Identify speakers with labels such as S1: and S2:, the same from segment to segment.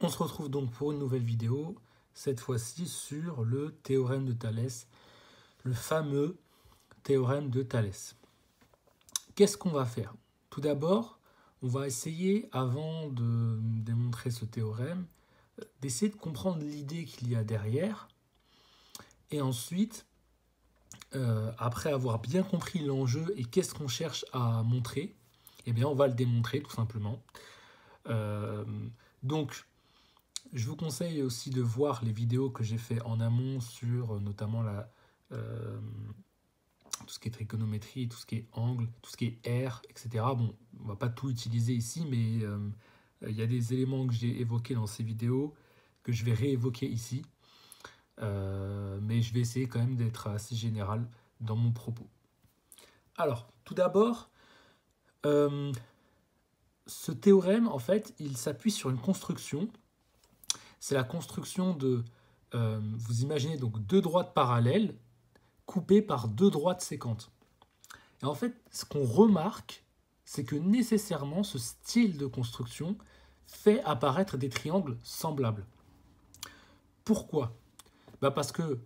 S1: On se retrouve donc pour une nouvelle vidéo, cette fois-ci sur le théorème de Thalès, le fameux théorème de Thalès. Qu'est-ce qu'on va faire? Tout d'abord, on va essayer, avant de démontrer ce théorème, d'essayer de comprendre l'idée qu'il y a derrière. Et ensuite, après avoir bien compris l'enjeu et qu'est-ce qu'on cherche à montrer, eh bien, on va le démontrer tout simplement. Donc, je vous conseille aussi de voir les vidéos que j'ai fait en amont sur notamment tout ce qui est trigonométrie, tout ce qui est angle, tout ce qui est R, etc. Bon, on ne va pas tout utiliser ici, mais il y a des éléments que j'ai évoqués dans ces vidéos que je vais réévoquer ici. Mais je vais essayer quand même d'être assez général dans mon propos. Alors, tout d'abord, ce théorème, en fait, il s'appuie sur une construction. C'est la construction de, vous imaginez donc deux droites parallèles coupées par deux droites séquentes. Et en fait, ce qu'on remarque, c'est que nécessairement ce style de construction fait apparaître des triangles semblables. Pourquoi? Parce que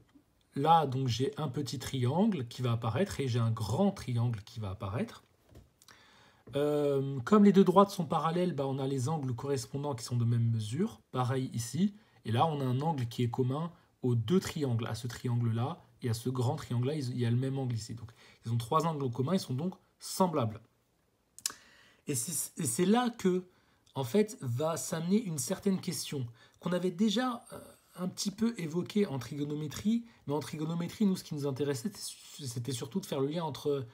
S1: là, donc, j'ai un petit triangle qui va apparaître et j'ai un grand triangle qui va apparaître. Comme les deux droites sont parallèles, on a les angles correspondants qui sont de même mesure. Pareil ici. Et là, on a un angle qui est commun aux deux triangles, à ce triangle-là et à ce grand triangle-là. Il y a le même angle ici. Donc, ils ont trois angles communs, ils sont donc semblables. Et c'est là que, en fait, va s'amener une certaine question qu'on avait déjà un petit peu évoquée en trigonométrie. Mais en trigonométrie, nous, ce qui nous intéressait, c'était surtout de faire le lien entre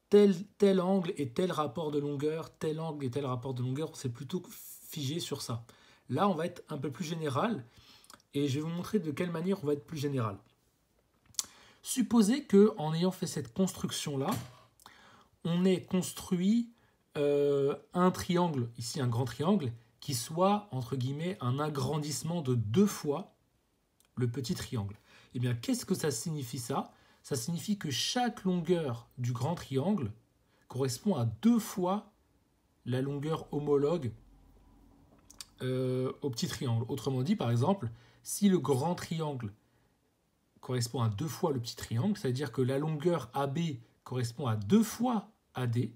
S1: tel angle et tel rapport de longueur, tel angle et tel rapport de longueur. On s'est plutôt figé sur ça. Là, on va être un peu plus général et je vais vous montrer de quelle manière on va être plus général. Supposez qu'en ayant fait cette construction-là, on ait construit un triangle, ici un grand triangle, qui soit, entre guillemets, un agrandissement de 2 fois le petit triangle. Eh bien, qu'est-ce que ça signifie ça? Ça signifie que chaque longueur du grand triangle correspond à 2 fois la longueur homologue au petit triangle. Autrement dit, par exemple, si le grand triangle correspond à 2 fois le petit triangle, c'est-à-dire que la longueur AB correspond à 2 fois AD,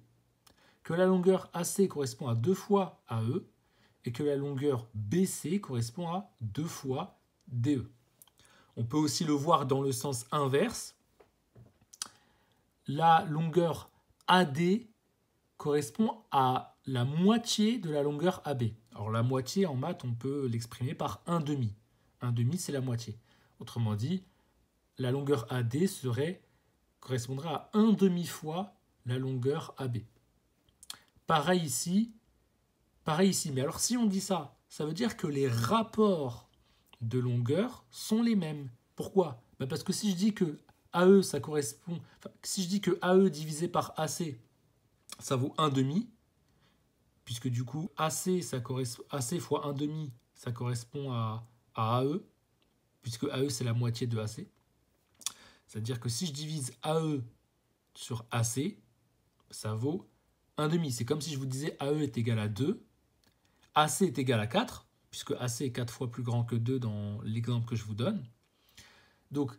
S1: que la longueur AC correspond à 2 fois AE, et que la longueur BC correspond à 2 fois DE. On peut aussi le voir dans le sens inverse. La longueur AD correspond à la moitié de la longueur AB. Alors la moitié en maths, on peut l'exprimer par 1/2. 1/2, c'est la moitié. Autrement dit, la longueur AD correspondrait à 1/2 fois la longueur AB. Pareil ici. Mais alors si on dit ça, ça veut dire que les rapports de longueur sont les mêmes. Pourquoi? Parce que si je dis que AE, ça correspond... si je dis que AE divisé par AC, ça vaut 1/2, puisque du coup, AC fois 1/2, ça correspond à AE, puisque AE, c'est la moitié de AC. C'est-à-dire que si je divise AE sur AC, ça vaut 1/2. C'est comme si je vous disais AE est égal à 2, AC est égal à 4, puisque AC est 4 fois plus grand que 2 dans l'exemple que je vous donne. Donc,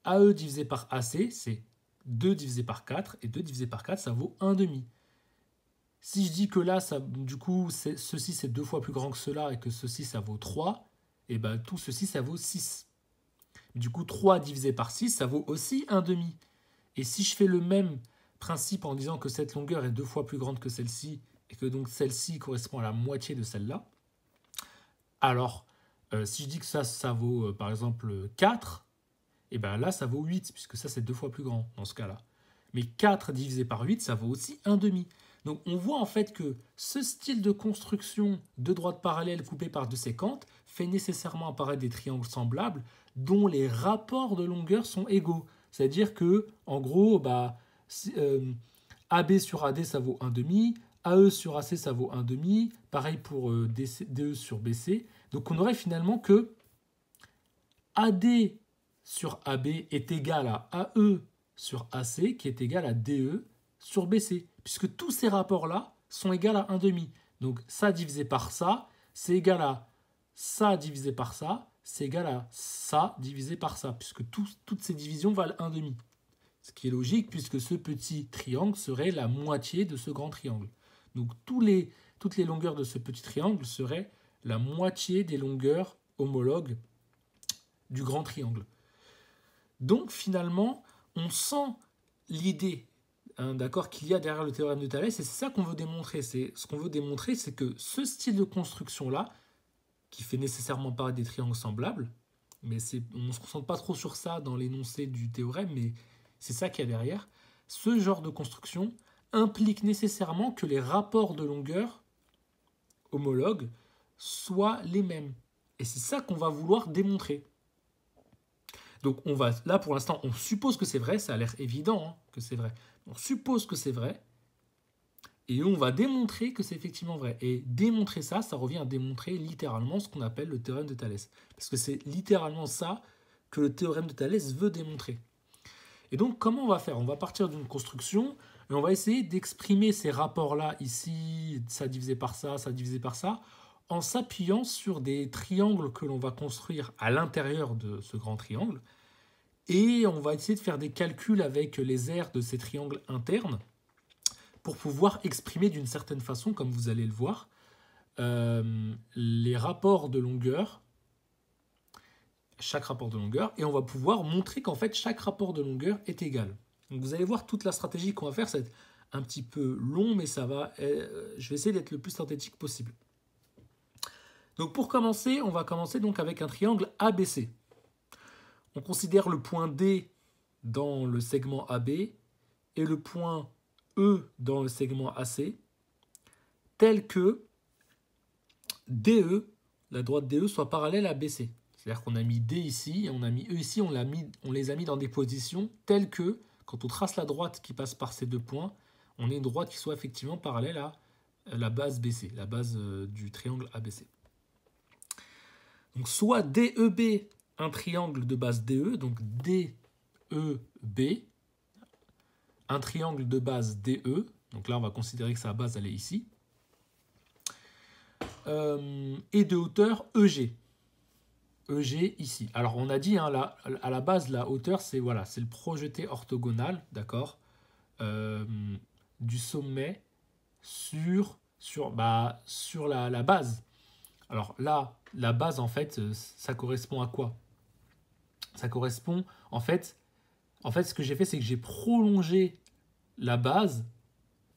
S1: AE divisé par AC, c'est 2 divisé par 4, et 2 divisé par 4, ça vaut 1/2. Si je dis que là, du coup, ceci c'est 2 fois plus grand que cela, et que ceci ça vaut 3, et bien tout ceci ça vaut 6. Du coup, 3 divisé par 6, ça vaut aussi 1/2. Et si je fais le même principe en disant que cette longueur est 2 fois plus grande que celle-ci, et que donc celle-ci correspond à la moitié de celle-là, alors si je dis que ça vaut par exemple 4, et bien là ça vaut 8, puisque ça c'est 2 fois plus grand dans ce cas-là. Mais 4 divisé par 8, ça vaut aussi 1/2. Donc on voit en fait que ce style de construction de droites parallèles coupées par deux séquentes fait nécessairement apparaître des triangles semblables dont les rapports de longueur sont égaux. C'est-à-dire que, en gros, AB sur AD ça vaut 1/2, AE sur AC ça vaut 1/2, pareil pour DE sur BC. Donc on aurait finalement que AD sur AB est égal à AE sur AC qui est égal à DE sur BC, puisque tous ces rapports-là sont égaux à 1/2. Donc ça divisé par ça c'est égal à ça divisé par ça, c'est égal à ça divisé par ça, puisque toutes ces divisions valent 1,5. Ce qui est logique, puisque ce petit triangle serait la moitié de ce grand triangle. Donc toutes les longueurs de ce petit triangle seraient la moitié des longueurs homologues du grand triangle. Donc finalement, on sent l'idée d'accord, qu'il y a derrière le théorème de Thalès, et c'est ça qu'on veut démontrer. Ce qu'on veut démontrer, c'est que ce style de construction-là, qui fait nécessairement pas des triangles semblables, mais on ne se concentre pas trop sur ça dans l'énoncé du théorème, mais c'est ça qu'il y a derrière. Ce genre de construction implique nécessairement que les rapports de longueur homologues soient les mêmes. Et c'est ça qu'on va vouloir démontrer. Donc là pour l'instant, on suppose que c'est vrai, ça a l'air évident que c'est vrai. On suppose que c'est vrai, et on va démontrer que c'est effectivement vrai. Et démontrer ça, ça revient à démontrer littéralement ce qu'on appelle le théorème de Thalès. Parce que c'est littéralement ça que le théorème de Thalès veut démontrer. Et donc, comment on va faire? On va partir d'une construction, et on va essayer d'exprimer ces rapports-là, ici, ça divisé par ça divisé par ça, en s'appuyant sur des triangles que l'on va construire à l'intérieur de ce grand triangle. Et on va essayer de faire des calculs avec les aires de ces triangles internes pour pouvoir exprimer d'une certaine façon, comme vous allez le voir, les rapports de longueur, chaque rapport de longueur, et on va pouvoir montrer qu'en fait chaque rapport de longueur est égal. Donc vous allez voir toute la stratégie qu'on va faire, ça va être un petit peu long, mais ça va. Je vais essayer d'être le plus synthétique possible. Donc pour commencer, on va commencer donc avec un triangle ABC. On considère le point D dans le segment AB et le point E dans le segment AC, tel que DE, la droite DE, soit parallèle à BC. C'est-à-dire qu'on a mis D ici et on a mis E ici, on les a mis dans des positions telles que, quand on trace la droite qui passe par ces deux points, on ait une droite qui soit effectivement parallèle à la base BC, la base du triangle ABC. Donc soit DEB, un triangle de base DE, donc DEB, un triangle de base DE, donc là on va considérer que sa base elle est ici, et de hauteur EG. EG ici. Alors on a dit à la base la hauteur c'est le projeté orthogonal, d'accord, du sommet sur la base. Alors là, la base en fait, ça correspond à quoi? Ça correspond en fait ce que j'ai fait c'est que j'ai prolongé la base,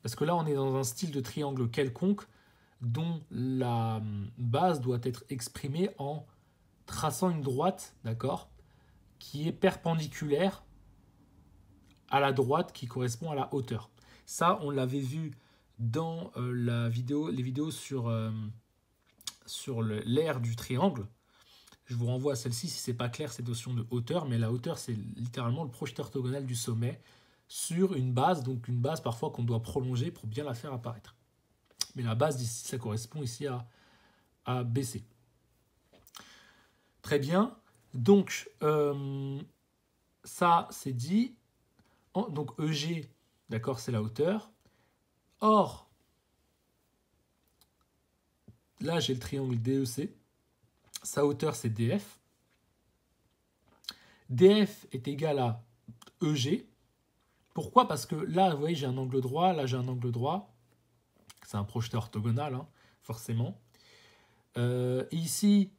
S1: parce que là on est dans un style de triangle quelconque dont la base doit être exprimée en traçant une droite, d'accord, qui est perpendiculaire à la droite qui correspond à la hauteur. Ça, on l'avait vu dans les vidéos sur l'aire du triangle. Je vous renvoie à celle-ci si ce n'est pas clair cette notion de hauteur, mais la hauteur, c'est littéralement le projeté orthogonal du sommet sur une base, donc une base parfois qu'on doit prolonger pour bien la faire apparaître. Mais la base ici, ça correspond ici à BC. Très bien. Donc, ça, c'est dit. Donc, EG, d'accord, c'est la hauteur. Or, là, j'ai le triangle DEC. Sa hauteur, c'est DF. DF est égal à EG. Pourquoi? Parce que là, vous voyez, j'ai un angle droit. Là, j'ai un angle droit. C'est un projeté orthogonal, hein, forcément. Et ici,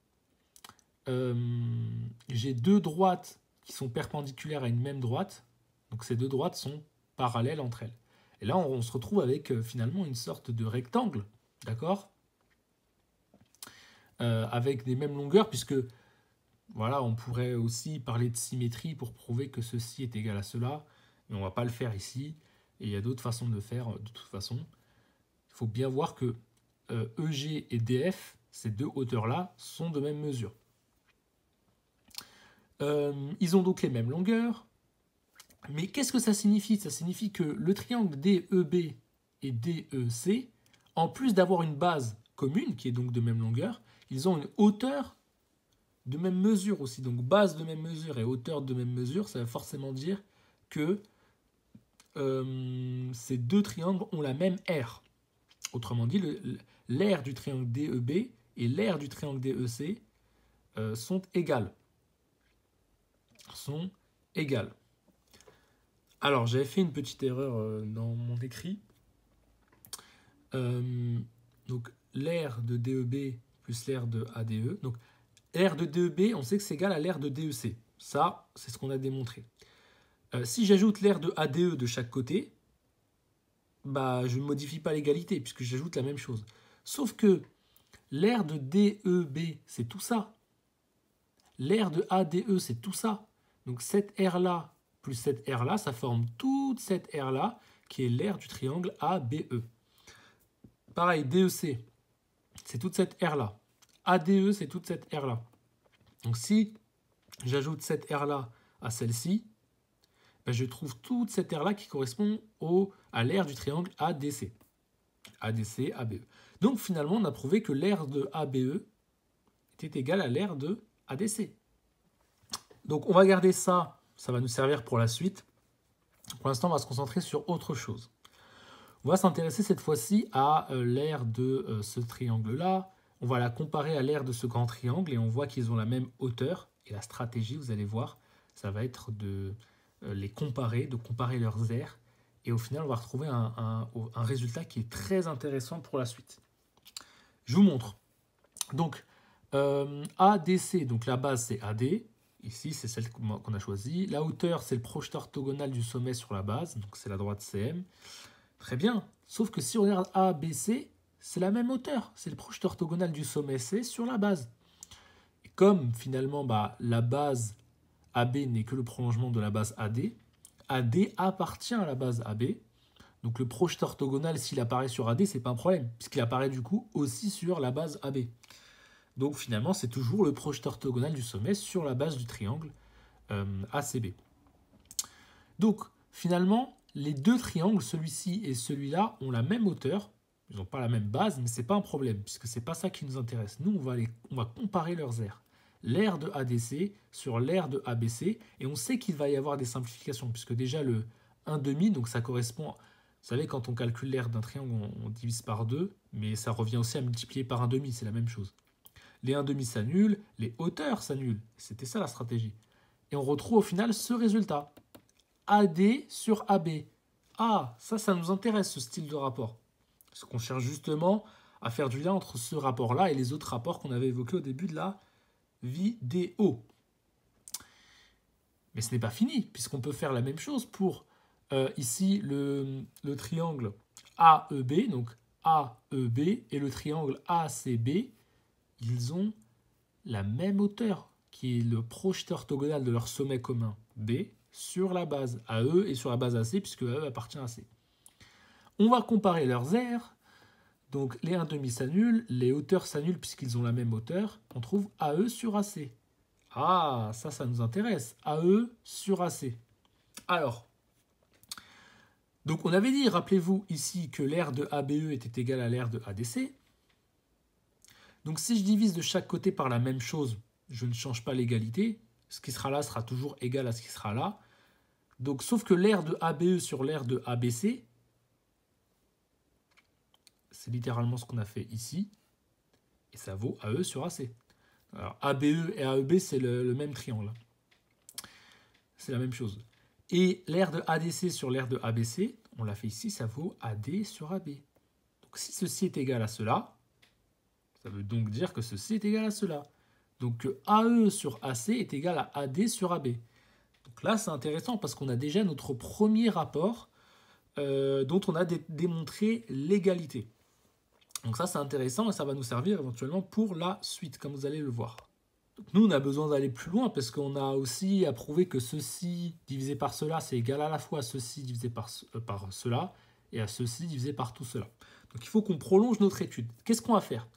S1: j'ai deux droites qui sont perpendiculaires à une même droite. Donc ces deux droites sont parallèles entre elles. Et là, on se retrouve avec finalement une sorte de rectangle, d'accord, avec des mêmes longueurs, puisque voilà, on pourrait aussi parler de symétrie pour prouver que ceci est égal à cela, mais on ne va pas le faire ici. Et il y a d'autres façons de le faire de toute façon. Il faut bien voir que EG et DF, ces deux hauteurs-là, sont de même mesure. Ils ont donc les mêmes longueurs. Mais qu'est-ce que ça signifie? Ça signifie que le triangle DEB et DEC, en plus d'avoir une base commune, qui est donc de même longueur, ils ont une hauteur de même mesure aussi. Donc base de même mesure et hauteur de même mesure, ça va forcément dire que ces deux triangles ont la même aire. Autrement dit, l'aire du triangle DEB et l'aire du triangle DEC sont égales. Alors, j'avais fait une petite erreur dans mon écrit. Donc, l'aire de DEB plus l'aire de ADE. Donc, l'aire de DEB, on sait que c'est égal à l'aire de DEC. Ça, c'est ce qu'on a démontré. Si j'ajoute l'aire de ADE de chaque côté, bah, je ne modifie pas l'égalité puisque j'ajoute la même chose. Sauf que l'aire de DEB, c'est tout ça. L'aire de ADE, c'est tout ça. Donc cette aire-là plus cette aire-là, ça forme toute cette aire-là qui est l'aire du triangle ABE. Pareil, DEC, c'est toute cette aire-là. ADE, c'est toute cette aire-là. Donc si j'ajoute cette aire-là à celle-ci, ben je trouve toute cette aire-là qui correspond à l'aire du triangle ADC. ADC, ABE. Donc finalement, on a prouvé que l'aire de ABE était égale à l'aire de ADC. Donc on va garder ça, ça va nous servir pour la suite. Pour l'instant, on va se concentrer sur autre chose. On va s'intéresser cette fois-ci à l'aire de ce triangle-là. On va la comparer à l'aire de ce grand triangle et on voit qu'ils ont la même hauteur. Et la stratégie, vous allez voir, ça va être de les comparer, de comparer leurs aires. Et au final, on va retrouver un résultat qui est très intéressant pour la suite. Je vous montre. Donc, ADC, donc la base c'est AD. Ici, c'est celle qu'on a choisie. La hauteur, c'est le projeté orthogonal du sommet sur la base. Donc, c'est la droite CM. Très bien. Sauf que si on regarde ABC, c'est la même hauteur. C'est le projeté orthogonal du sommet C sur la base. Et comme finalement, la base AB n'est que le prolongement de la base AD, AD appartient à la base AB. Donc, le projeté orthogonal, s'il apparaît sur AD, ce n'est pas un problème, puisqu'il apparaît du coup aussi sur la base AB. Donc finalement, c'est toujours le projeté orthogonal du sommet sur la base du triangle ACB. Donc finalement, les deux triangles, celui-ci et celui-là, ont la même hauteur. Ils n'ont pas la même base, mais ce n'est pas un problème, puisque ce n'est pas ça qui nous intéresse. Nous, on va comparer leurs aires. L'aire de ADC sur l'aire de ABC, et on sait qu'il va y avoir des simplifications, puisque déjà le 1,5, donc ça correspond... Vous savez, quand on calcule l'aire d'un triangle, on divise par 2, mais ça revient aussi à multiplier par 1,5, c'est la même chose. Les 1,5 s'annulent, les hauteurs s'annulent. C'était ça la stratégie. Et on retrouve au final ce résultat. AD sur AB. Ah, ça nous intéresse, ce style de rapport. Parce qu'on cherche justement à faire du lien entre ce rapport-là et les autres rapports qu'on avait évoqués au début de la vidéo. Mais ce n'est pas fini, puisqu'on peut faire la même chose pour ici le triangle AEB, donc AEB, et le triangle ACB. Ils ont la même hauteur, qui est le projeté orthogonal de leur sommet commun B sur la base AE et sur la base AC, puisque AE appartient à C. On va comparer leurs aires. Donc les 1,5 s'annulent, les hauteurs s'annulent puisqu'ils ont la même hauteur. On trouve AE sur AC. Ah, ça nous intéresse. AE sur AC. Alors, donc on avait dit, rappelez-vous ici, que l'aire de ABE était égale à l'aire de ADC. Donc si je divise de chaque côté par la même chose, je ne change pas l'égalité. Ce qui sera là sera toujours égal à ce qui sera là. Donc sauf que l'aire de ABE sur l'aire de ABC, c'est littéralement ce qu'on a fait ici. Et ça vaut AE sur AC. Alors ABE et AEB, c'est le même triangle. C'est la même chose. Et l'aire de ADC sur l'aire de ABC, on l'a fait ici, ça vaut AD sur AB. Donc si ceci est égal à cela, ça veut donc dire que ceci est égal à cela. Donc AE sur AC est égal à AD sur AB. Donc là, c'est intéressant parce qu'on a déjà notre premier rapport dont on a démontré l'égalité. Donc ça, c'est intéressant et ça va nous servir éventuellement pour la suite, comme vous allez le voir. Donc nous, on a besoin d'aller plus loin parce qu'on a aussi à prouver que ceci divisé par cela, c'est égal à la fois à ceci divisé par cela et à ceci divisé par tout cela. Donc il faut qu'on prolonge notre étude. Qu'est-ce qu'on va faire ?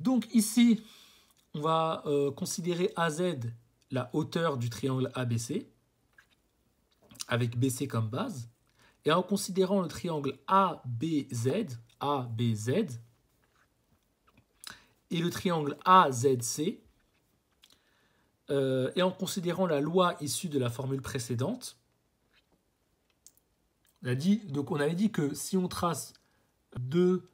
S1: Donc ici, on va considérer AZ la hauteur du triangle ABC, avec BC comme base. Et en considérant le triangle ABZ, et le triangle AZC, et en considérant la loi issue de la formule précédente, on avait dit que si on trace deux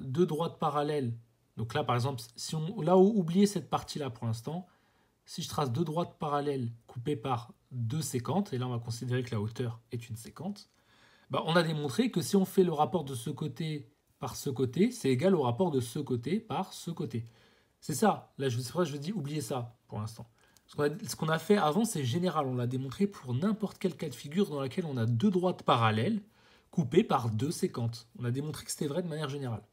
S1: droites parallèles Donc là, par exemple, si on, là où oubliez cette partie-là pour l'instant, si je trace deux droites parallèles coupées par deux séquentes, et là on va considérer que la hauteur est une séquente, bah, on a démontré que si on fait le rapport de ce côté par ce côté, c'est égal au rapport de ce côté par ce côté. C'est ça, là c'est pour ça que je dis oubliez ça pour l'instant. Ce qu'on a fait avant, c'est général, on l'a démontré pour n'importe quel cas de figure dans lequel on a deux droites parallèles coupées par deux séquentes. On a démontré que c'était vrai de manière générale.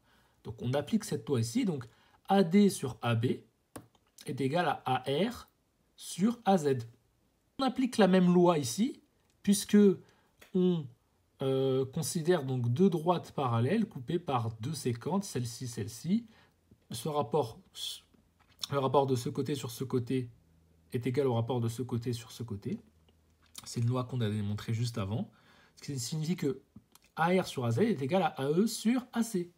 S1: Donc on applique cette loi ici, donc AD sur AB est égal à AR sur AZ. On applique la même loi ici, puisque on considère donc deux droites parallèles coupées par deux séquentes, celle-ci, celle-ci. Le rapport de ce côté sur ce côté est égal au rapport de ce côté sur ce côté. C'est une loi qu'on a démontrée juste avant. Ce qui signifie que AR sur AZ est égal à AE sur AC.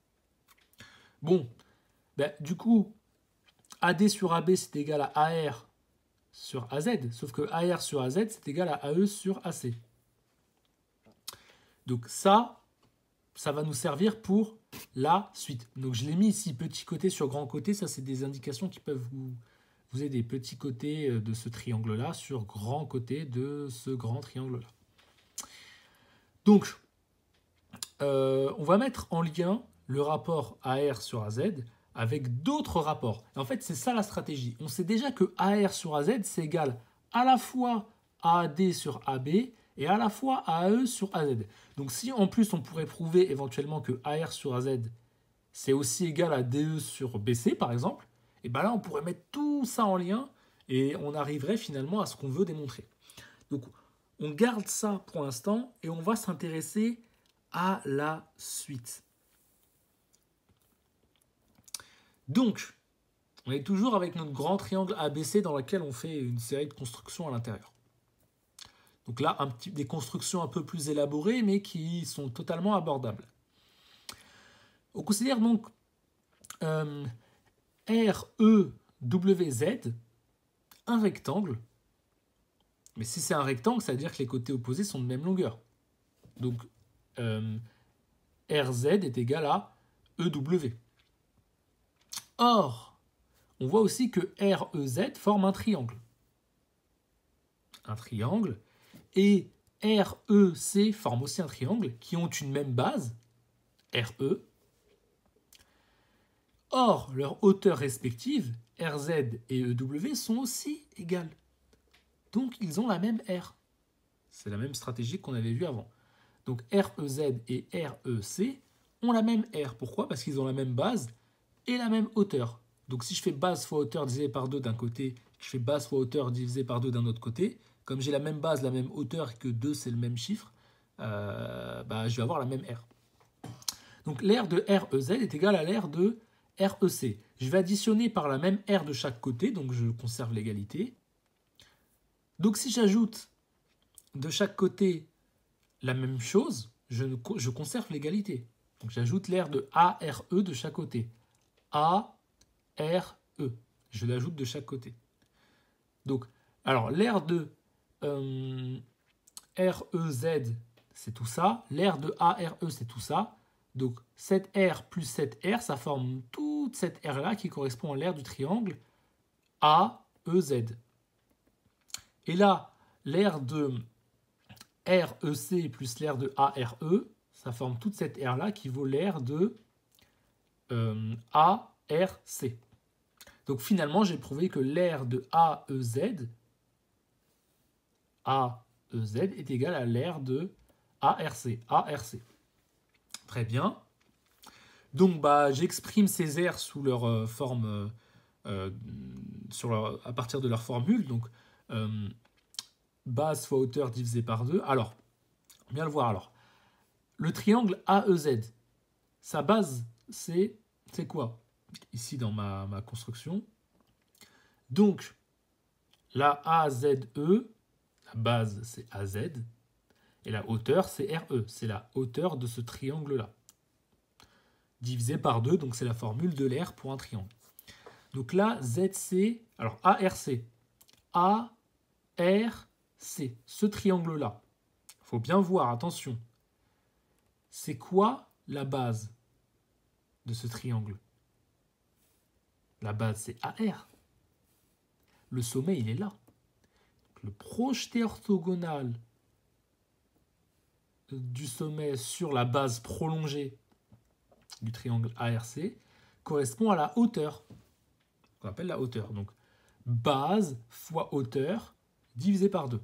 S1: Bon, ben, du coup, AD sur AB c'est égal à AR sur AZ, sauf que AR sur AZ c'est égal à AE sur AC. Donc ça va nous servir pour la suite. Donc je l'ai mis ici petit côté sur grand côté, ça c'est des indications qui peuvent vous aider. Petit côté de ce triangle-là sur grand côté de ce grand triangle-là. Donc, on va mettre en lien le rapport AR sur AZ avec d'autres rapports. Et en fait, c'est ça la stratégie. On sait déjà que AR sur AZ, c'est égal à la fois à AD sur AB et à la fois à AE sur AZ. Donc si en plus on pourrait prouver éventuellement que AR sur AZ, c'est aussi égal à DE sur BC par exemple, et bien là on pourrait mettre tout ça en lien et on arriverait finalement à ce qu'on veut démontrer. Donc on garde ça pour l'instant et on va s'intéresser à la suite. Donc, on est toujours avec notre grand triangle ABC dans lequel on fait une série de constructions à l'intérieur. Donc là, des constructions un peu plus élaborées, mais qui sont totalement abordables. On considère donc REWZ un rectangle. Mais si c'est un rectangle, ça veut dire que les côtés opposés sont de même longueur. Donc RZ est égal à EW. Or, on voit aussi que REZ forme un triangle. Un triangle. Et REC forme aussi un triangle qui ont une même base, RE. Or, leurs hauteurs respectives, RZ et EW, sont aussi égales. Donc, ils ont la même R. C'est la même stratégie qu'on avait vue avant. Donc, REZ et REC ont la même R. Pourquoi? Parce qu'ils ont la même base et la même hauteur. Donc, si je fais base fois hauteur divisé par 2 d'un côté, je fais base fois hauteur divisé par 2 d'un autre côté, comme j'ai la même base, la même hauteur et que 2 c'est le même chiffre, je vais avoir la même R. Donc l'air de REZ est égal à l'air de REC. Je vais additionner par la même R de chaque côté, donc je conserve l'égalité. Donc si j'ajoute de chaque côté la même chose, je conserve l'égalité. Donc j'ajoute l'air de ARE de chaque côté. ARE. Je l'ajoute de chaque côté. Donc, alors l'air de REZ, c'est tout ça. L'air de ARE, c'est tout ça. Donc, cette R plus cette R, ça forme toute cette R-là qui correspond à l'aire du triangle AEZ. Et là, l'aire de REC plus l'aire de ARE, ça forme toute cette R-là qui vaut l'aire de ARC. Donc finalement, j'ai prouvé que l'aire de AEZ est égal à l'aire de ARC. Très bien. Donc j'exprime ces aires sous leur forme, à partir de leur formule. Donc base fois hauteur divisé par 2. Alors, bien le voir alors. Le triangle AEZ, sa base, c'est quoi? Ici dans ma construction. Donc, la AZE, la base c'est AZ, et la hauteur c'est RE, c'est la hauteur de ce triangle-là. Divisé par 2, donc c'est la formule de l'air pour un triangle. Donc là, ZC, alors ARC, ce triangle-là, il faut bien voir, attention, c'est quoi la base de ce triangle? La base, c'est AR. Le sommet, il est là. Le projeté orthogonal du sommet sur la base prolongée du triangle ARC correspond à la hauteur, qu'on appelle la hauteur. Donc, base fois hauteur divisé par 2.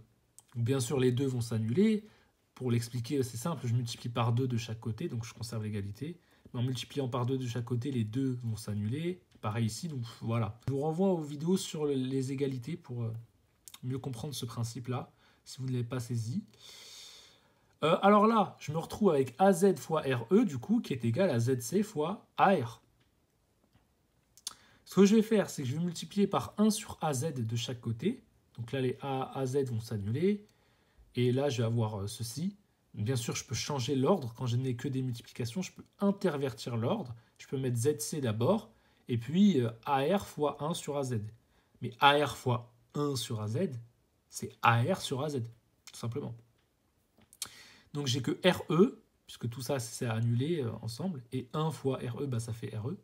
S1: Donc, bien sûr, les deux vont s'annuler. Pour l'expliquer, c'est simple, je multiplie par 2 de chaque côté, donc je conserve l'égalité. Mais en multipliant par 2 de chaque côté, les deux vont s'annuler. Pareil ici, donc voilà. Je vous renvoie aux vidéos sur les égalités pour mieux comprendre ce principe-là, si vous ne l'avez pas saisi. Alors là, je me retrouve avec AZ fois RE, du coup, qui est égal à ZC fois AR. Ce que je vais faire, c'est que je vais multiplier par 1 sur AZ de chaque côté. Donc là, les AZ vont s'annuler. Et là, je vais avoir ceci. Bien sûr, je peux changer l'ordre. Quand je n'ai que des multiplications, je peux intervertir l'ordre. Je peux mettre ZC d'abord. Et puis AR fois 1 sur AZ. Mais AR fois 1 sur AZ, c'est AR sur AZ, tout simplement. Donc j'ai que RE, puisque tout ça, c'est annulé ensemble. Et 1 fois RE, bah, ça fait RE.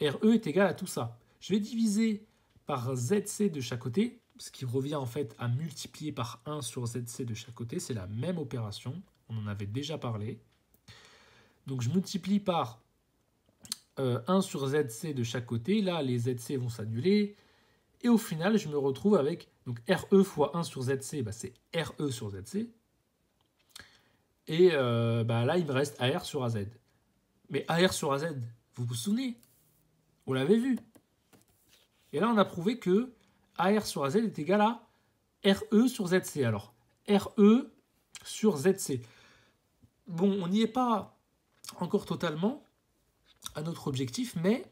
S1: RE est égal à tout ça. Je vais diviser par ZC de chaque côté, ce qui revient en fait à multiplier par 1 sur ZC de chaque côté. C'est la même opération, on en avait déjà parlé. Donc je multiplie par 1 sur ZC de chaque côté. Là, les ZC vont s'annuler. Et au final, je me retrouve avec donc RE fois 1 sur ZC, bah, c'est RE sur ZC. Et bah, là, il me reste AR sur AZ. Mais AR sur AZ, vous vous souvenez? On l'avait vu. Et là, on a prouvé que AR sur AZ est égal à RE sur ZC. Alors, RE sur ZC. Bon, on n'y est pas encore totalement à notre objectif, mais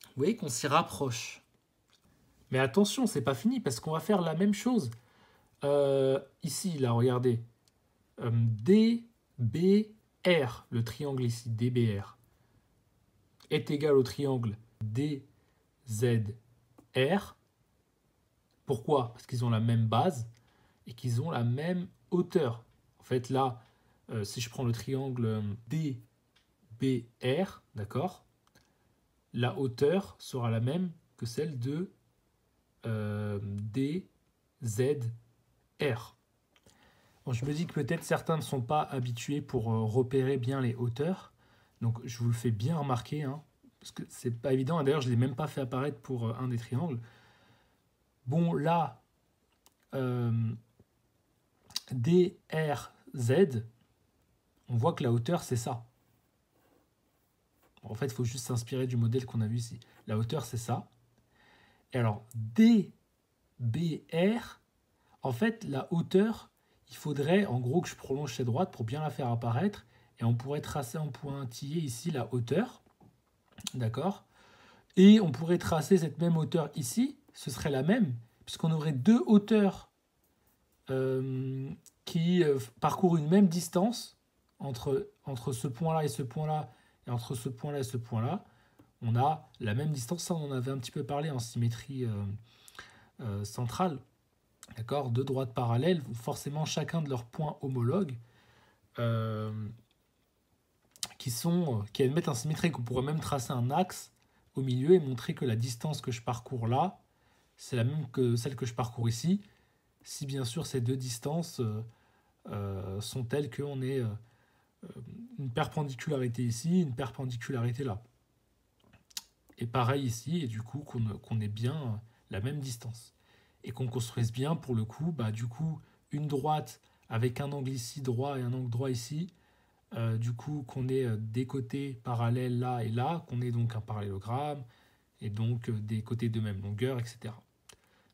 S1: vous voyez qu'on s'y rapproche. Mais attention, c'est pas fini, parce qu'on va faire la même chose. Ici, là, regardez. DBR, le triangle ici, DBR, est égal au triangle DZR. Pourquoi? Parce qu'ils ont la même base et qu'ils ont la même hauteur. En fait, là, si je prends le triangle DBR, d'accord, la hauteur sera la même que celle de DZR. Bon, je me dis que peut-être certains ne sont pas habitués pour repérer bien les hauteurs. Donc, je vous le fais bien remarquer, hein, parce que c'est pas évident. D'ailleurs, je ne l'ai même pas fait apparaître pour un des triangles. Bon, là, DRZ, on voit que la hauteur, c'est ça. Bon, en fait, il faut juste s'inspirer du modèle qu'on a vu ici. La hauteur, c'est ça. Et alors, DBR, en fait, la hauteur, il faudrait en gros que je prolonge cette droite pour bien la faire apparaître. Et on pourrait tracer en pointillé ici la hauteur. D'accord? Et on pourrait tracer cette même hauteur ici. Ce serait la même, puisqu'on aurait deux hauteurs qui parcourent une même distance entre ce point-là et ce point-là, et entre ce point-là et ce point-là. On a la même distance. Ça, on en avait un petit peu parlé en symétrie centrale. D'accord, deux droites parallèles, forcément chacun de leurs points homologues qui admettent un symétrique. On pourrait même tracer un axe au milieu et montrer que la distance que je parcours là, c'est la même que celle que je parcours ici, si bien sûr ces deux distances sont telles qu'on ait une perpendicularité ici, une perpendicularité là. Et pareil ici, et du coup qu'on ait bien la même distance. Et qu'on construise bien, pour le coup, bah, du coup, une droite avec un angle ici droit et un angle droit ici, du coup, qu'on ait des côtés parallèles là et là, qu'on ait donc un parallélogramme, et donc des côtés de même longueur, etc.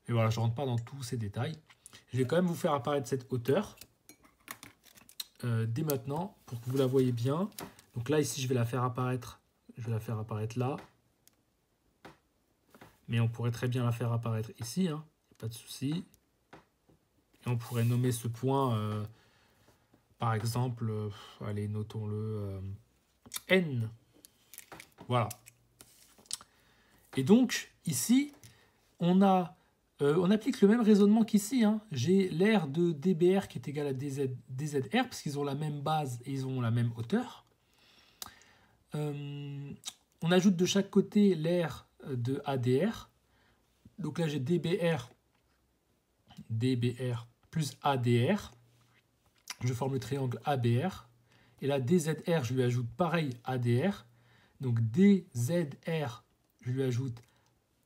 S1: Mais voilà, je ne rentre pas dans tous ces détails. Je vais quand même vous faire apparaître cette hauteur, dès maintenant, pour que vous la voyez bien. Donc là, ici, je vais la faire apparaître là. Mais on pourrait très bien la faire apparaître ici, hein. Pas de souci. Et on pourrait nommer ce point, par exemple, allez, notons-le N. Voilà. Et donc, ici, on applique le même raisonnement qu'ici, hein. J'ai l'aire de DBR qui est égal à DZR, parce qu'ils ont la même base et ils ont la même hauteur. On ajoute de chaque côté l'aire de ADR. Donc là, j'ai DBR plus ADR. Je forme le triangle ABR. Et là, DZR, je lui ajoute pareil ADR. Donc DZR, je lui ajoute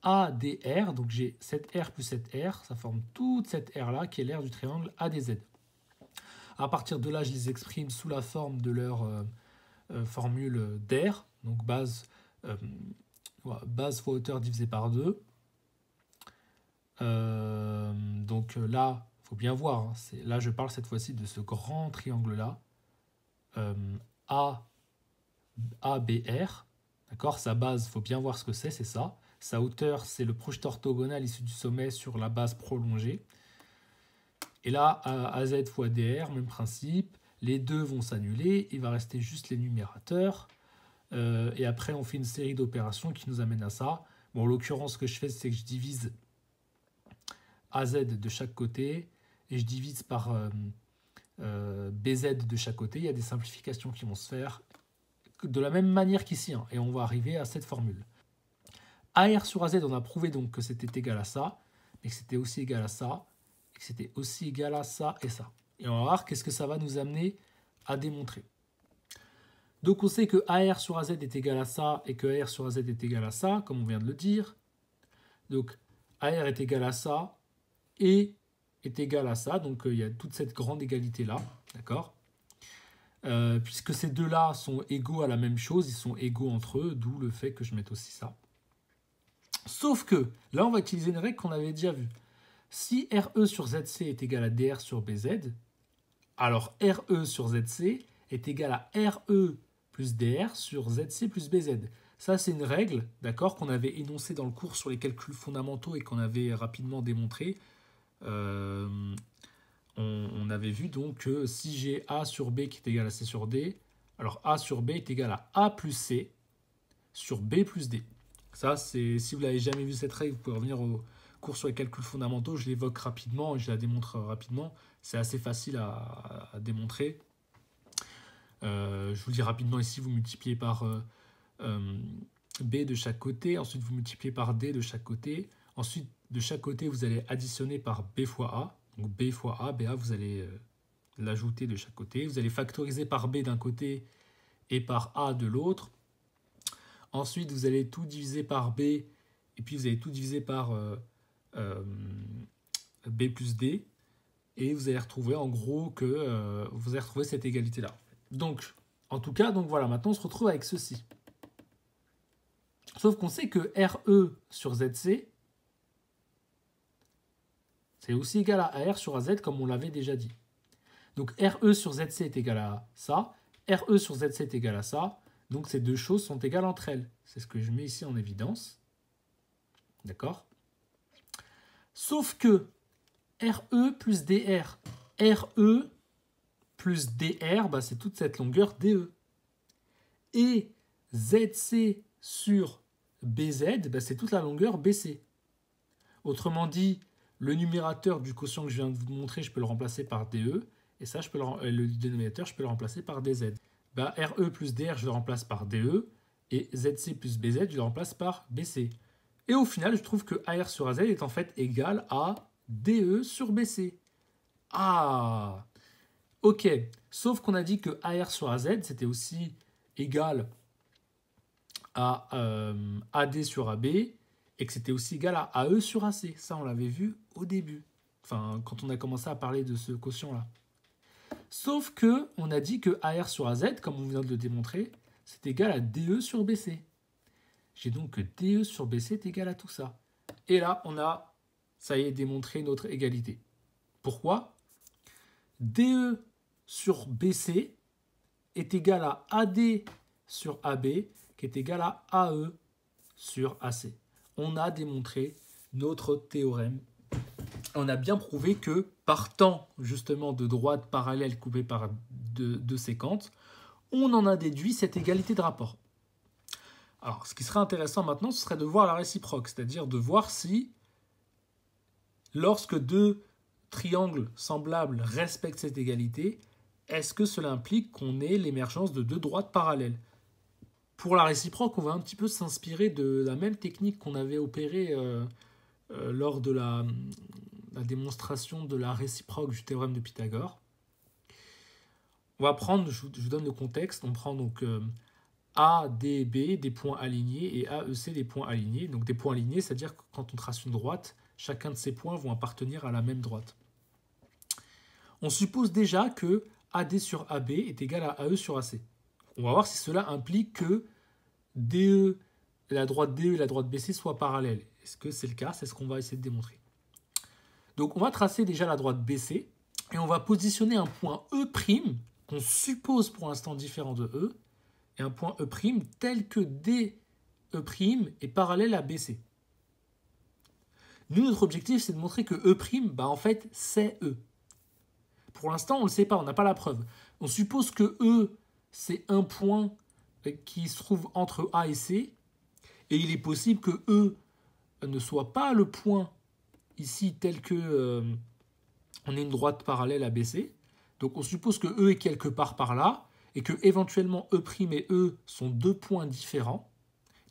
S1: ADR. Donc j'ai cette R plus cette R. Ça forme toute cette R-là qui est l'aire du triangle ADZ. À partir de là, je les exprime sous la forme de leur formule d'air. Donc base fois hauteur divisé par 2. Donc là, il faut bien voir, hein, là je parle cette fois-ci de ce grand triangle-là, ABR, d'accord. Sa base, il faut bien voir ce que c'est ça. Sa hauteur, c'est le projeté orthogonal issu du sommet sur la base prolongée. Et là, AZ fois DR, même principe, les deux vont s'annuler, il va rester juste les numérateurs, et après on fait une série d'opérations qui nous amènent à ça. Bon, en l'occurrence, ce que je fais, c'est que je divise AZ de chaque côté, et je divise par BZ de chaque côté. Il y a des simplifications qui vont se faire de la même manière qu'ici, hein, et on va arriver à cette formule. AR sur AZ, on a prouvé donc que c'était égal à ça, mais que c'était aussi égal à ça, et que c'était aussi égal à ça et ça. Et on va voir qu'est-ce que ça va nous amener à démontrer. Donc on sait que AR sur AZ est égal à ça, et que AR sur AZ est égal à ça, comme on vient de le dire. Donc AR est égal à ça, et est égal à ça, donc il y a toute cette grande égalité-là, d'accord, puisque ces deux-là sont égaux à la même chose, ils sont égaux entre eux, d'où le fait que je mette aussi ça. Sauf que, là on va utiliser une règle qu'on avait déjà vue. Si RE sur ZC est égal à DR sur BZ, alors RE sur ZC est égal à RE plus DR sur ZC plus BZ. Ça, c'est une règle, d'accord, qu'on avait énoncée dans le cours sur les calculs fondamentaux et qu'on avait rapidement démontré. On avait vu donc que si j'ai A sur B qui est égal à C sur D, alors A sur B est égal à A plus C sur B plus D. Ça, c'est, si vous n'avez jamais vu cette règle, vous pouvez revenir au cours sur les calculs fondamentaux. Je l'évoque rapidement et je la démontre rapidement. C'est assez facile à démontrer. Je vous le dis rapidement ici, vous multipliez par B de chaque côté, ensuite vous multipliez par D de chaque côté, ensuite de chaque côté vous allez additionner par B fois A, donc B fois A, BA vous allez l'ajouter de chaque côté, vous allez factoriser par B d'un côté et par A de l'autre, ensuite vous allez tout diviser par B et puis vous allez tout diviser par B plus D et vous allez retrouver en gros que vous allez retrouver cette égalité là. Donc en tout cas, donc voilà, maintenant on se retrouve avec ceci. Sauf qu'on sait que RE sur ZC, c'est aussi égal à AR sur AZ, comme on l'avait déjà dit. Donc RE sur ZC est égal à ça, RE sur ZC est égal à ça, donc ces deux choses sont égales entre elles. C'est ce que je mets ici en évidence. D'accord? Sauf que RE plus DR, RE plus DR, bah c'est toute cette longueur DE. Et ZC sur BZ, bah c'est toute la longueur BC. Autrement dit, le numérateur du quotient que je viens de vous montrer, je peux le remplacer par DE, et ça, le dénominateur, je peux le remplacer par DZ. Bah, RE plus DR, je le remplace par DE, et ZC plus BZ, je le remplace par BC. Et au final, je trouve que AR sur AZ est en fait égal à DE sur BC. Ah! Ok, sauf qu'on a dit que AR sur AZ, c'était aussi égal à AD sur AB, et que c'était aussi égal à AE sur AC. Ça, on l'avait vu au début, enfin, quand on a commencé à parler de ce quotient-là. Sauf que on a dit que AR sur AZ, comme on vient de le démontrer, c'est égal à DE sur BC. J'ai donc que DE sur BC est égal à tout ça. Et là, on a, ça y est, démontré notre égalité. Pourquoi? DE sur BC est égal à AD sur AB, qui est égal à AE sur AC. On a démontré notre théorème. On a bien prouvé que, partant justement de droites parallèles coupées par deux séquentes, on en a déduit cette égalité de rapport. Alors, ce qui serait intéressant maintenant, ce serait de voir la réciproque, c'est-à-dire de voir si, lorsque deux triangles semblables respectent cette égalité, est-ce que cela implique qu'on ait l'émergence de deux droites parallèles? Pour la réciproque, on va un petit peu s'inspirer de la même technique qu'on avait opérée lors de la démonstration de la réciproque du théorème de Pythagore. On va prendre, je vous donne le contexte, on prend donc A, D, B, des points alignés, et A, E, C, des points alignés. Donc des points alignés, c'est-à-dire que quand on trace une droite, chacun de ces points vont appartenir à la même droite. On suppose déjà que AD sur AB est égal à AE sur AC. On va voir si cela implique que DE, la droite DE et la droite BC soient parallèles. Est-ce que c'est le cas? C'est ce qu'on va essayer de démontrer. Donc on va tracer déjà la droite BC et on va positionner un point E' qu'on suppose pour l'instant différent de E et un point E' tel que DE' est parallèle à BC. Nous, notre objectif, c'est de montrer que E', en fait, c'est E. Pour l'instant, on ne le sait pas, on n'a pas la preuve. On suppose que E, c'est un point qui se trouve entre A et C, et il est possible que E ne soit pas le point ici tel que on ait une droite parallèle à BC. Donc on suppose que E est quelque part par là, et que éventuellement E' et E sont deux points différents.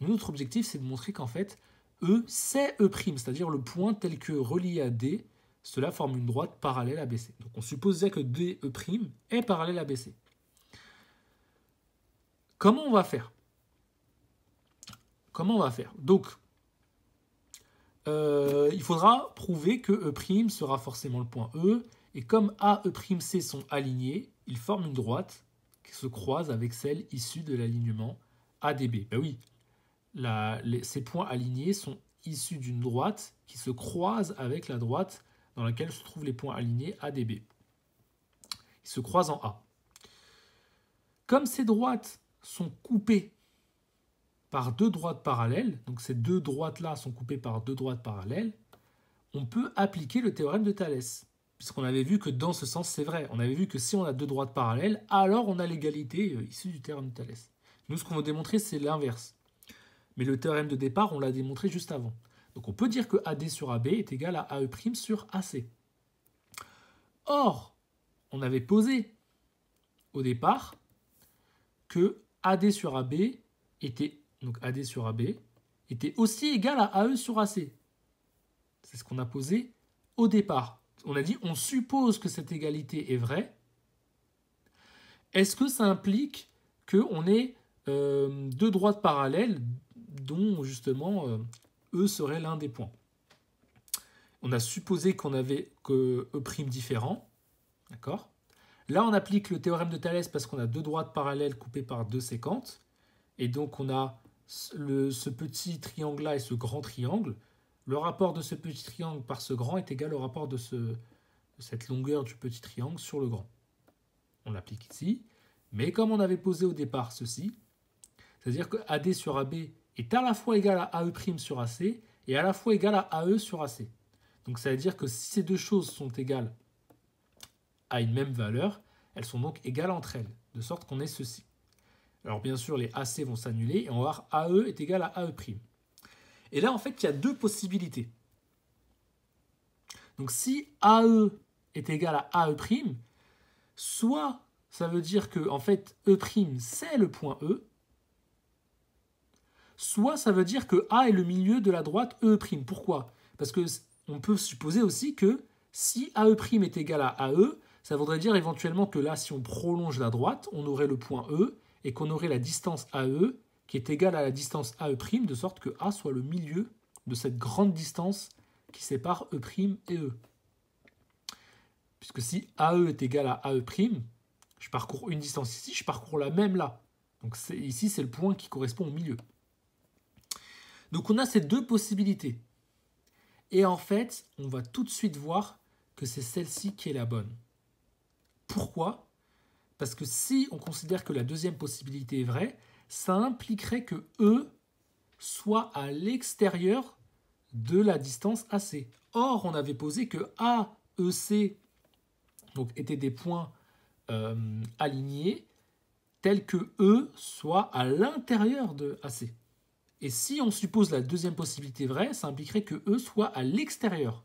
S1: Et notre objectif, c'est de montrer qu'en fait, E, c'est E', c'est-à-dire le point tel que relié à D, cela forme une droite parallèle à BC. Donc on suppose déjà que DE' est parallèle à BC. Comment on va faire? Donc, il faudra prouver que E' sera forcément le point E, et comme A, E', C sont alignés, ils forment une droite qui se croise avec celle issue de l'alignement ADB. Ben oui, ces points alignés sont issus d'une droite qui se croise avec la droite dans laquelle se trouvent les points alignés ADB. Ils se croisent en A. Comme ces droites sont coupées par deux droites parallèles, donc ces deux droites-là sont coupées par deux droites parallèles, on peut appliquer le théorème de Thalès. Puisqu'on avait vu que dans ce sens, c'est vrai. On avait vu que si on a deux droites parallèles, alors on a l'égalité issue du théorème de Thalès. Nous, ce qu'on veut démontrer, c'est l'inverse. Mais le théorème de départ, on l'a démontré juste avant. Donc on peut dire que AD sur AB est égal à AE' sur AC. Or, on avait posé au départ que AD sur AB était, donc AD sur AB, était aussi égal à AE sur AC. C'est ce qu'on a posé au départ. On a dit, on suppose que cette égalité est vraie. Est-ce que ça implique qu'on ait deux droites parallèles dont justement E serait l'un des points? On a supposé qu'on avait que E' différent. D'accord? Là, on applique le théorème de Thalès parce qu'on a deux droites parallèles coupées par deux séquentes. Et donc, on a ce petit triangle-là et ce grand triangle. Le rapport de ce petit triangle par ce grand est égal au rapport de cette longueur du petit triangle sur le grand. On l'applique ici. Mais comme on avait posé au départ ceci, c'est-à-dire que AD sur AB est à la fois égal à AE' sur AC et à la fois égal à AE sur AC. Donc ça veut dire que si ces deux choses sont égales à une même valeur, elles sont donc égales entre elles, de sorte qu'on ait ceci. Alors bien sûr, les AC vont s'annuler et on va voir AE est égal à AE'. Et là, en fait, il y a deux possibilités. Donc si AE est égal à AE', soit ça veut dire que en fait, E' c'est le point E, soit ça veut dire que A est le milieu de la droite E'. Pourquoi? Parce qu'on peut supposer aussi que si AE' est égal à AE, ça voudrait dire éventuellement que là, si on prolonge la droite, on aurait le point E et qu'on aurait la distance AE qui est égale à la distance AE', de sorte que A soit le milieu de cette grande distance qui sépare E' et E. Puisque si AE est égal à AE', je parcours une distance ici, je parcours la même là. Donc ici, c'est le point qui correspond au milieu. Donc on a ces deux possibilités. Et en fait, on va tout de suite voir que c'est celle-ci qui est la bonne. Pourquoi? Parce que si on considère que la deuxième possibilité est vraie, ça impliquerait que E soit à l'extérieur de la distance AC. Or, on avait posé que A, E, C donc, étaient des points alignés tels que E soit à l'intérieur de AC. Et si on suppose la deuxième possibilité vraie, ça impliquerait que E soit à l'extérieur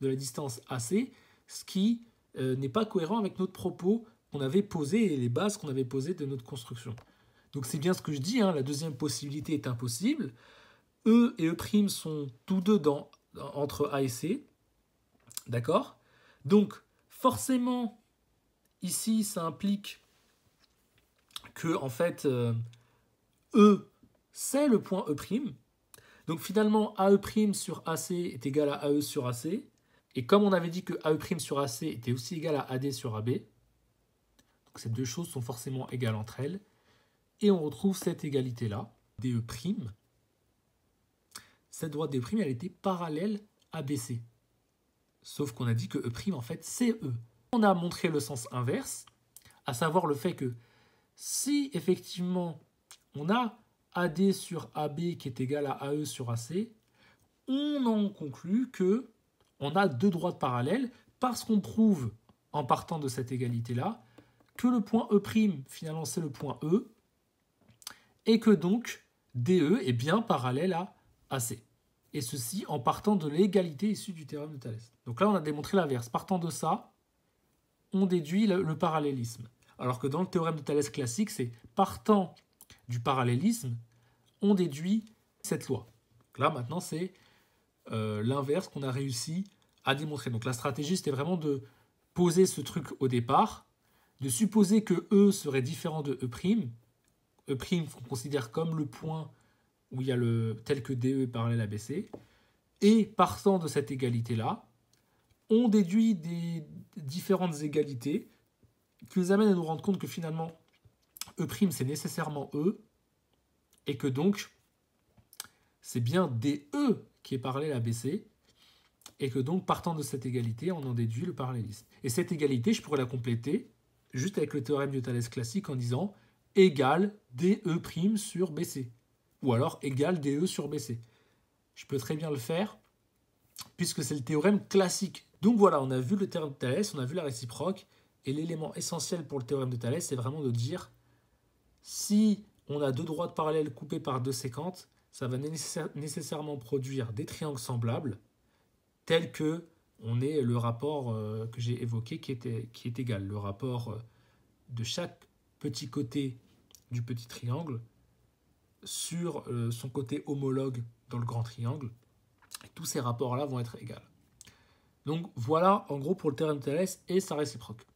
S1: de la distance AC, ce qui n'est pas cohérent avec notre propos qu'on avait posé et les bases qu'on avait posées de notre construction. Donc c'est bien ce que je dis, hein, la deuxième possibilité est impossible. E et E' sont tous deux entre A et C. D'accord? Donc forcément, ici, ça implique que en fait, E, c'est le point E'. Donc finalement, AE' sur AC est égal à AE sur AC. Et comme on avait dit que AE' sur AC était aussi égal à AD sur AB, donc ces deux choses sont forcément égales entre elles. Et on retrouve cette égalité-là, DE'. Cette droite DE', elle était parallèle à BC. Sauf qu'on a dit que E', en fait, c'est E. On a montré le sens inverse, à savoir le fait que si effectivement on a AD sur AB qui est égal à AE sur AC, on en conclut que on a deux droites parallèles parce qu'on prouve, en partant de cette égalité-là, que le point E', finalement, c'est le point E, et que donc DE est bien parallèle à AC. Et ceci en partant de l'égalité issue du théorème de Thalès. Donc là, on a démontré l'inverse. Partant de ça, on déduit le parallélisme. Alors que dans le théorème de Thalès classique, c'est partant du parallélisme, on déduit cette loi. Donc là, maintenant, c'est l'inverse qu'on a réussi à démontrer. Donc la stratégie, c'était vraiment de poser ce truc au départ, de supposer que E serait différent de E'. E' qu'on considère comme le point où il y a le tel que DE est parallèle à BC. Et partant de cette égalité-là, on déduit des différentes égalités qui nous amènent à nous rendre compte que finalement, E' c'est nécessairement E, et que donc, c'est bien DE qui est parallèle à BC, et que donc, partant de cette égalité, on en déduit le parallélisme. Et cette égalité, je pourrais la compléter juste avec le théorème de Thalès classique en disant égale DE' sur BC, ou alors égale DE sur BC. Je peux très bien le faire, puisque c'est le théorème classique. Donc voilà, on a vu le théorème de Thalès, on a vu la réciproque, et l'élément essentiel pour le théorème de Thalès, c'est vraiment de dire si on a deux droites parallèles coupées par deux séquentes, ça va nécessairement produire des triangles semblables, tels que on ait le rapport que j'ai évoqué qui est égal. Le rapport de chaque petit côté du petit triangle sur son côté homologue dans le grand triangle. Et tous ces rapports-là vont être égaux. Donc voilà en gros pour le théorème de Thalès et sa réciproque.